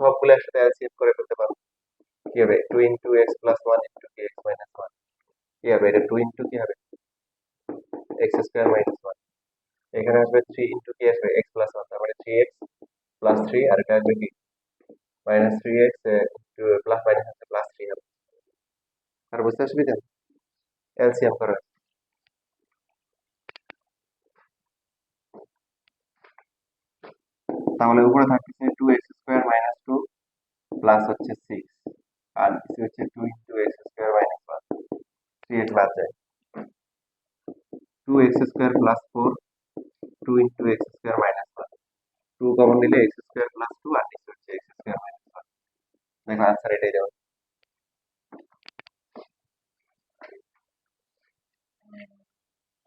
সবগুলো একসাথে এলসিএম করে ফেলতে পারো। কি হবে 2 ইন্টু এক্স প্লাস 1 ইন্টু কি এক্স মাইনাস 1, কি হবে এটা 2 ইন্টু কি হবে এক্স স্কোয়ার মাইনাস 1, এখানে আসবে 3 ইন্টু কি আসবে এক্স প্লাস 1, তার মানে 3x প্লাস 3, আর এটা আসবে কি মাইনাস 3x প্লাস মাইনাস আছে প্লাস 3 হবে। আর বুঝতে অসুবিধা এলসিএম করা। তাহলে উপরে থাকতেছে 2x² মাইনাস 2 প্লাস হচ্ছে 6, আর নিচে হচ্ছে 2 ইন্টু x² মাইনাস 1, 3x বাদ যায়, 2x² plus 4, 2 into x² minus 1, 2 common নিলে x² প্লাস 2, আর নিচে হচ্ছে x² মাইনাস 1। দেখো আনসার এটাই দেওয়া।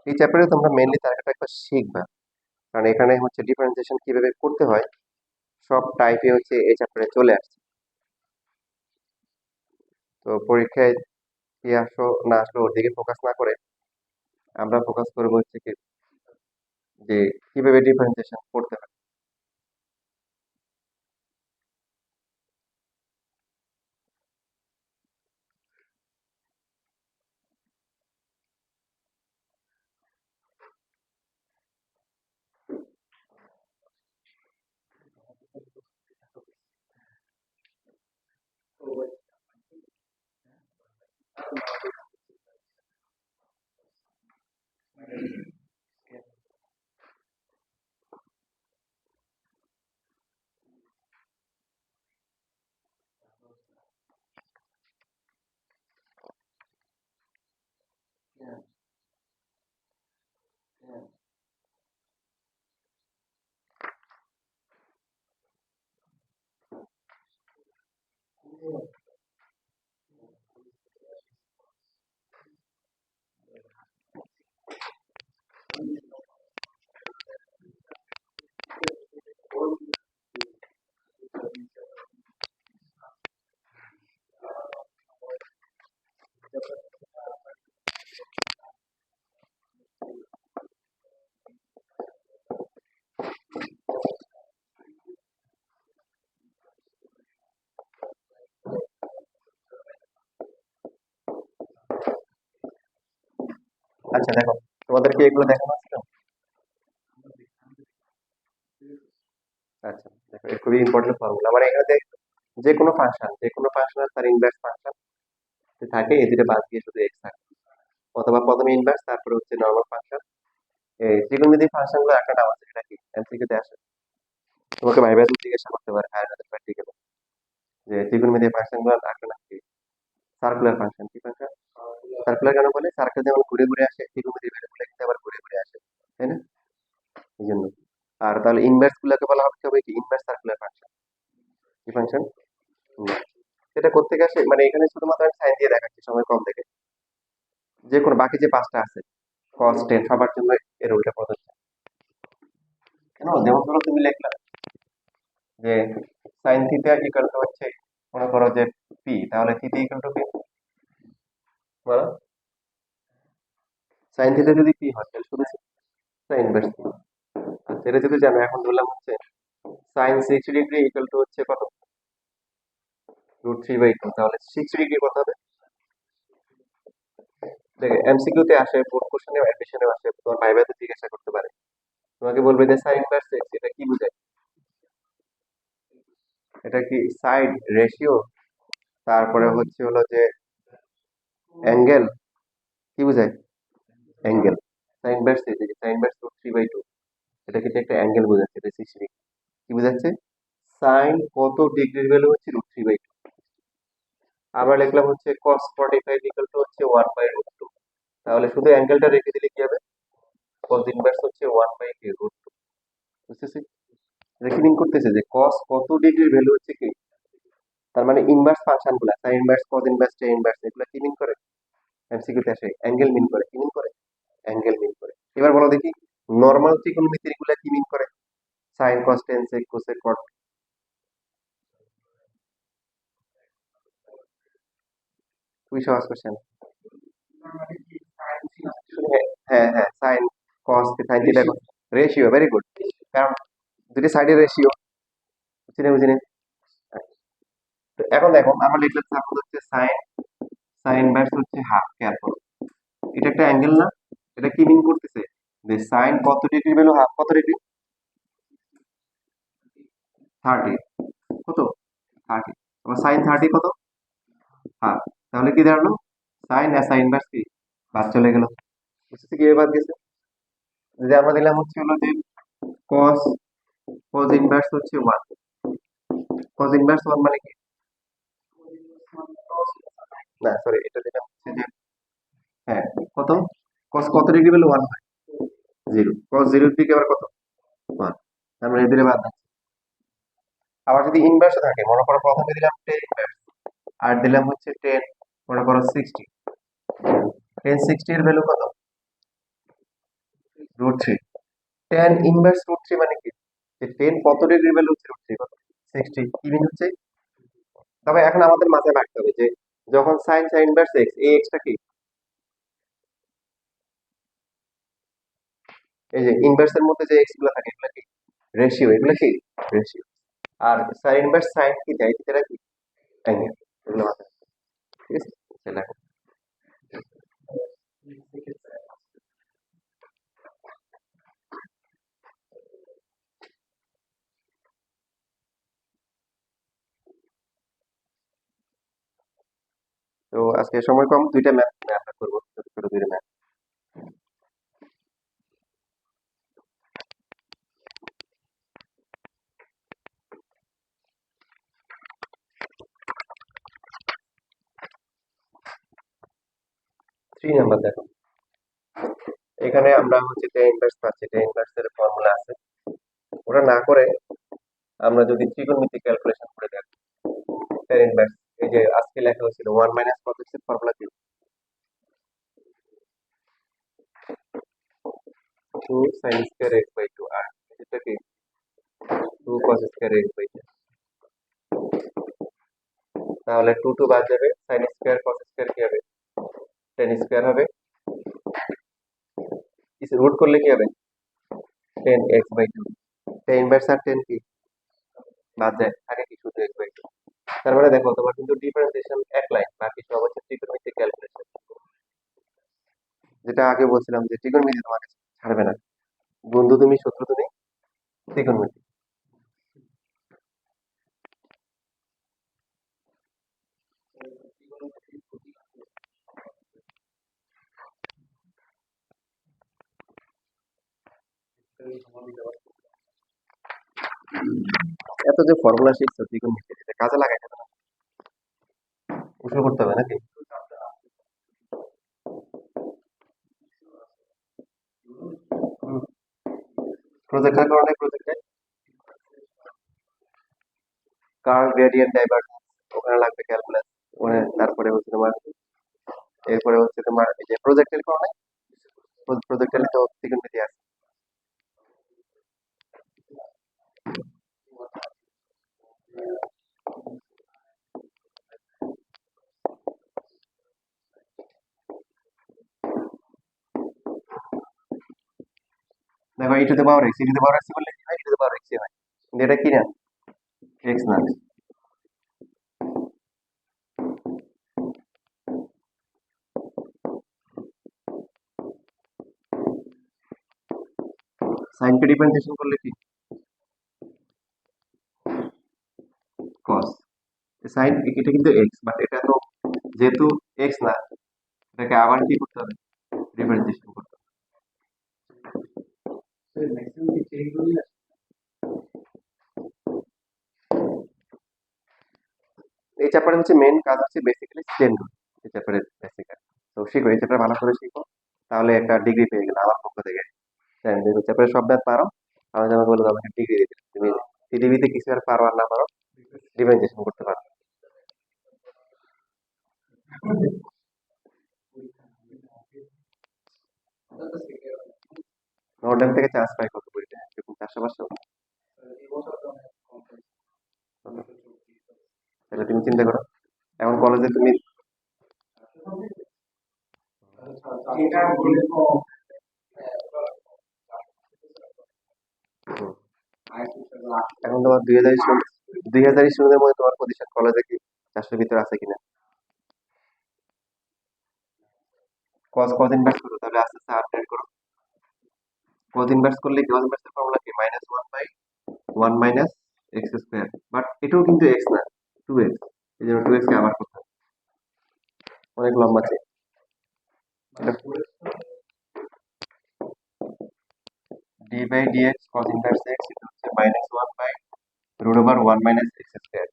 এই চ্যাপ্টারে তোমরা মেইনলি তালিকাটা একবার শিখবা, কারণ এখানে হচ্ছে ডিফারেন্সিয়েশন কিভাবে করতে হয় সব টাইপে হচ্ছে এই চ্যাপ্টারে চলে আসছে। তো পরীক্ষায় কি আসো না আসলো ওর দিকে ফোকাস না করে আমরা ফোকাস করবো হচ্ছে কি যে কিভাবে ডিফারেন্সিয়েশন করতে হয়। আচ্ছা দেখো, তোমাদেরকে এগুলো দেখানো ছিল। আচ্ছা দেখো, এটা খুবই ইম্পর্টেন্ট ফর্মুলা, মানে এখানে যে কোনো ফাংশন, যে কোনো ফাংশন তার ইনভার্স ফাংশন থাকে, এই দুটো বাদ দিয়ে শুধু এক্স থাকে, অথবা প্রথমে ইনভার্স তারপরে হচ্ছে নরমাল ফাংশন। এই ত্রিকোণমিতিক ফাংশন গুলো একটা নাম আছে, সেটা কি এমসিকিউতে আসে, তোমাকে ভাইবা জিজ্ঞাসা করতে পারে হায়ার প্র্যাকটিক্যালে, যে ত্রিকোণমিতিক ফাংশন গুলো একটা নাম কি, সার্কুলার ফাংশন। কি ফাংশন সার্কুলার কেন বলে, সার্কেল যেমন ঘুরে ঘুরে আসে, ত্রিকোণমিতিক ভ্যালুগুলো কিন্তু আবার ঘুরে ঘুরে আসে, তাই না, এই জন্য। আর তাহলে ইনভার্স গুলোকে বলা হবে কি ইনভার্স সার্কুলার ফাংশন। কি ফাংশন, সেটা করতে গেছে মানে এখানে শুধুমাত্র আমি সাইন দিয়ে দেখাচ্ছি সময় কম দেখে, যে কোনো বাকি যে পাঁচটা আছে cos 10 সবার জন্য এর উল্টা প্রযোজ্য। কেন, যেমন ধরো তুমি লিখলা যে sin থিটা ইকুয়াল টু হচ্ছে মনে করো যে পি, তাহলে থিটা ইকুয়াল টু কি বলো, sin থিটা যদি পি হয় তাহলে শুধু sin ইনভার্স পি। আচ্ছা এটা যদি জানো, এখন ধরলাম হচ্ছে sin 60 ডিগ্রি ইকুয়াল টু হচ্ছে কত √3/2, তাহলে 60 ডিগ্রি কত হবে। দেখে এমসিকিউ তে আসে, বোর্ড কোশ্চেনে অ্যাডিশনে আসে, তোমার ভাইভাতে জিজ্ঞাসা করতে পারে, তোমাকে বলবে যে sin ইনভার্স x এটা কি বোঝায়, এটা কি সাইড রেশিও, তারপরে হচ্ছে হলো যে অ্যাঙ্গেল, কি বোঝায় অ্যাঙ্গেল। সাইন ইনভার্স এই যে সাইন ইনভার্স √3/2, এটা কিন্তু একটা অ্যাঙ্গেল বোঝাচ্ছে, এটা 60 ডিগ্রি। কি বোঝাচ্ছে, সাইন কত ডিগ্রির ভ্যালু হচ্ছে √3/2। আবার লিখলাম হচ্ছে cos 45 ইকুয়াল টু হচ্ছে 1/√2, তাহলে শুধু অ্যাঙ্গেলটা রেখে দিলে কি হবে, cos ইনভার্স হচ্ছে 1/√2। বুঝতেছি, এটা কি মিন করতেছে যে cos কত ডিগ্রির ভ্যালু হচ্ছে কি, তার মানে ইনভার্স ফাংশন গুলা sign inverse cos inverse tan inverse এগুলা কি মিন করে, এমসিকিউ তে আসে অ্যাঙ্গেল মিন করে। কি মিন করে, অ্যাঙ্গেল মিন করে। এবার বলো দেখি নরমাল ত্রিকোণমিতির গুলা কি মিন করে, sign cos tan sec cosec cot। খুবই সহজ কোশ্চেন। হ্যাঁ হ্যাঁ, sine cos sine theta ratio, very good, কারণ দুটি সাইডের রেশিও, বুঝছি না বুঝিনি। এখন দেখো আমরা লিখলাম সাপোজ হচ্ছে সাইন সাইন ইনভার্স হচ্ছে হাফ, খেয়াল করো এটা একটা অ্যাঙ্গেল না, এটা কি মিন করতেছে যে সাইন কত ডিগ্রি ভ্যালু হাফ কত ডিগ্রি 30, কত 30, আবার সাইন 30 কত হাফ, তাহলে কি দাঁড়ালো সাইন আর সাইন ইনভার্স কি বাদ চলে গেল, বুঝতে কি বাদ গেছে, যে আমরা দিলাম হচ্ছে হলো যে cos cos ইনভার্স হচ্ছে 1, cos ইনভার্স 1 মানে কি, না সরি এটা দিলাম হচ্ছে যে হ্যাঁ কত cos কত ডিগ্রি ভ্যালু 1 হয় 0, cos 0 এর দিকে আবার কত 1, আমরা এদের বাদ দিচ্ছি। আবার যদি ইনভার্স থাকে মনে করো প্রথমে দিলাম 10 ইনভার্স আর দিলাম হচ্ছে 10 মনে করো 60, 10 60 এর ভ্যালু কত √3, 10 ইনভার্স √3 মানে কি যে 10 কত ডিগ্রি ভ্যালু হচ্ছে √3 কত 60 কি মিন হচ্ছে। তবে এখন আমাদের মাথায় রাখতে হবে যে যখন সাইন সাইন ইনভার্স এক্স এই এক্সটা কি এই যে ইনভার্সের মধ্যে যে এক্স গুলো থাকে এগুলো কি রেশিও, এগুলো কি রেশিও, আর সাইন ইনভার্স সাইন কি দেয় এটা কি অ্যাঙ্গেল, এগুলো মাথায় রাখতে হবে, ঠিক আছে তাহলে এখন তো আজকে সময় কম দুইটা ম্যাথ আমরা করবো ছোট ছোট দুইটা ম্যাথ। 3 নাম্বার দেখো, এখানে আমরা হচ্ছে tan ইনভার্স পাচ্ছি, tan ইনভার্স এর ফর্মুলা আছে, ওটা না করে আমরা যদি ত্রিকোণমিতি ক্যালকুলেশন করে দেখি tan ইনভার্স এই যে আজকে লেখা হয়েছিল 1 মাইনাস cos x এর ফর্মুলা কি 2 sin স্কয়ার x বাই 2 আর এটা কি 2 cos স্কয়ার x বাই 2, তাহলে 2 2 বাদ যাবে sin স্কয়ার cos স্কয়ার কি হবে tan স্কয়ার হবে, ইস রুট করলে কি হবে tan x by 2, tan inverse আর tan কি বাদ যায় থাকে কি শুধু x বাই 2, তার মানে দেখো তোমার কিন্তু ডিফারেন্সিয়েশন এক লাইন বাকি সব হচ্ছে ত্রিকোণমিতিক ক্যালকুলেশন, যেটা আগে বলছিলাম যে ত্রিকোণমিতি তোমাকে ছাড়বে না, বন্ধু তুমি শত্রু তুমি ত্রিকোণমিতি। এত যে ফর্মুলা শিখছো ত্রিকোণমিতি এটা কাজে লাগাই যাবে না, উসুল করতে হবে নাকি, প্রজেক্টের কারণে প্রজেক্টে কার্ল গ্রেডিয়েন্ট ডাইভারজেন্স ওখানে লাগবে ক্যালকুলাস, ওখানে তারপরে হচ্ছে তোমার এরপরে হচ্ছে তোমার এই যে প্রজেক্টের কারণে প্রজেক্টের তো ত্রিকোণমিতি আছে। দেখো e to the power x, e to the power x বললে কি হয় e to the power x হয়, কিন্তু এটা কি না x না, সাইন কে ডিফারেন্সিয়েশন করলে কি cos, সাইন এটা কিন্তু x বাট এটা তো যেহেতু x না এটাকে আবার কি করতে হবে ডিফারেন্সিয়েশন করতে হবে। এই চ্যাপ্টারে হচ্ছে মেইন কাজ হচ্ছে বেসিক্যালি চেন রুল, এই চ্যাপ্টারের বেসিক, তো শিখো এই চ্যাপ্টার ভালো করে শিখো, তাহলে একটা ডিগ্রি পেয়ে গেলে আমার পক্ষ থেকে, চ্যাপ্টারে সব ম্যাথ পারো, আমি তোমাকে বলবো আমাকে ডিগ্রি দিতে, তুমি পৃথিবীতে কিছু আর পারো আর না পারো ডিফারেন্সিয়েশন করতে পারো। নর্ডেন থেকে চান্স পাই কত পরীক্ষা এরকম 400 500, তাহলে তুমি চিন্তা করো এখন কলেজে তুমি হুম, এখন তোমার 2000 স্টুডেন্টের মধ্যে তোমার প্রতিষ্ঠান কলেজে কি 400 ভিতরে আছে কিনা। cos ইনভার্স করো, তাহলে আস্তে আস্তে আপডেট করো। cos ইনভার্স করলে cos ইনভার্সের ফর্মুলা কি -1/1 মাইনাস এক্স স্কোয়ার, বাট এটাও কিন্তু এক্স না, 2x। এই জন্য 2x কে আবার করতে হবে, অনেক লম্বা চেয়ে d by dx cos inverse x, এটা হচ্ছে -1/√1 মাইনাস এক্স স্কোয়ার।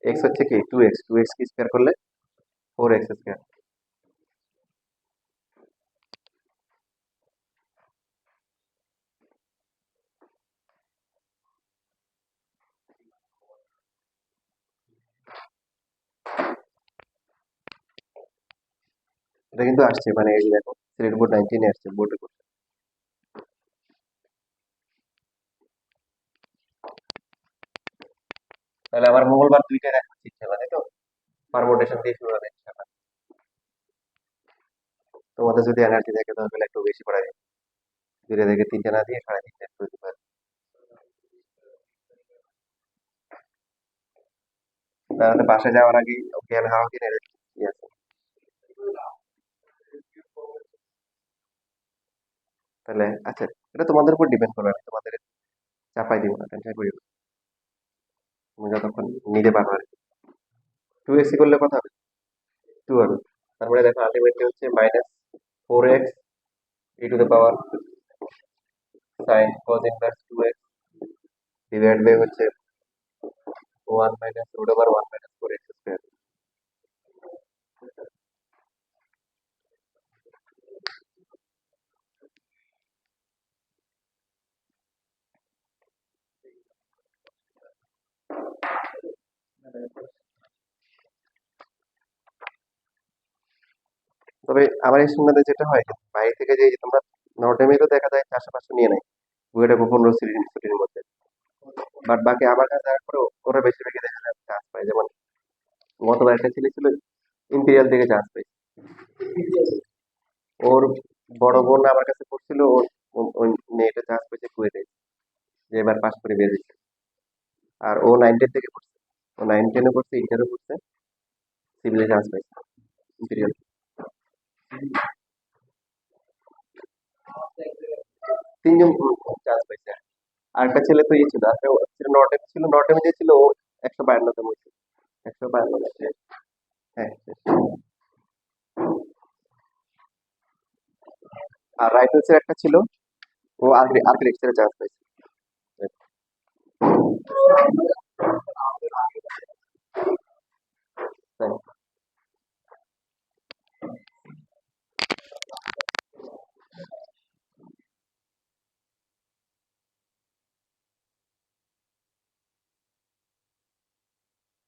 এক্স হচ্ছে কি 2x, 2x কি স্কোয়ার করলে 4x স্কোয়ার। এটা কিন্তু আসছে, মানে এই যে দেখো সিলেট বোর্ড 19 আসছে বোর্ডে করছে। তাহলে আবার মঙ্গলবার দুইটাই দেখাচ্ছি ইনশাআল্লাহ, তাই তো পারমোটেশন দিয়ে শুরু হবে ইনশাআল্লাহ। তোমাদের যদি এনার্জি থাকে তাহলে একটু বেশি পড়াই, দুইটা থেকে তিনটা না দিয়ে 3.5 করে দিতে পারে। তাহলে বাসা যাওয়ার আগে জ্ঞান হাওয়া কিনে রেখে কি আছে। তাহলে আচ্ছা, এটা তোমাদের উপর ডিপেন্ড করবে, আমি তোমাদের চাপাই দিব না, টেনশন করিও না। তুমি যতক্ষণ নিতে পারো আর কি। 2 এসি করলে কথা হবে 2 হবে। তারপরে দেখো আলটিমেটলি হচ্ছে -4x e⁻ sin cos inverse 2x divide by হচ্ছে 1 মাইনাস √1 মাইনাস 4x স্কয়ার। তবে আমার এই সুবিধাতে যেটা হয় যে বাইরে থেকে যে তোমরা নর্ডেমে তো দেখা যায় 400-500 নিয়ে নেয় বুয়েটে 15 ছুটির মধ্যে, বাট বাকি আমার কাছে দেখার পরে ওরা বেশিরভাগই দেখা যায় চান্স পায়। যেমন গতবার একটা ছেলে ছিল ইম্পেরিয়াল থেকে চান্স পাই, ওর বড় বোন আমার কাছে পড়ছিল, ওই মেয়েটা চান্স পেয়েছে কুয়েটে, যে এবার পাশ করে বের হয়েছে। আর ও 9 থেকে পড়ছে, ও 9-10-এ পড়ছে, ইন্টারও পড়ছে, সিভিলে চান্স পাইছে ইম্পেরিয়াল। তিনজন চান্স পাইছে। আর একটা ছেলে তো ইয়ে ছিল, একটা ছিল নর্ডেমে যে ছিল ও 152 হয়েছে, 152। হ্যাঁ, আর রাইফেলসের একটা ছিল, ও আর্কিটেকচারে চান্স পাইছে।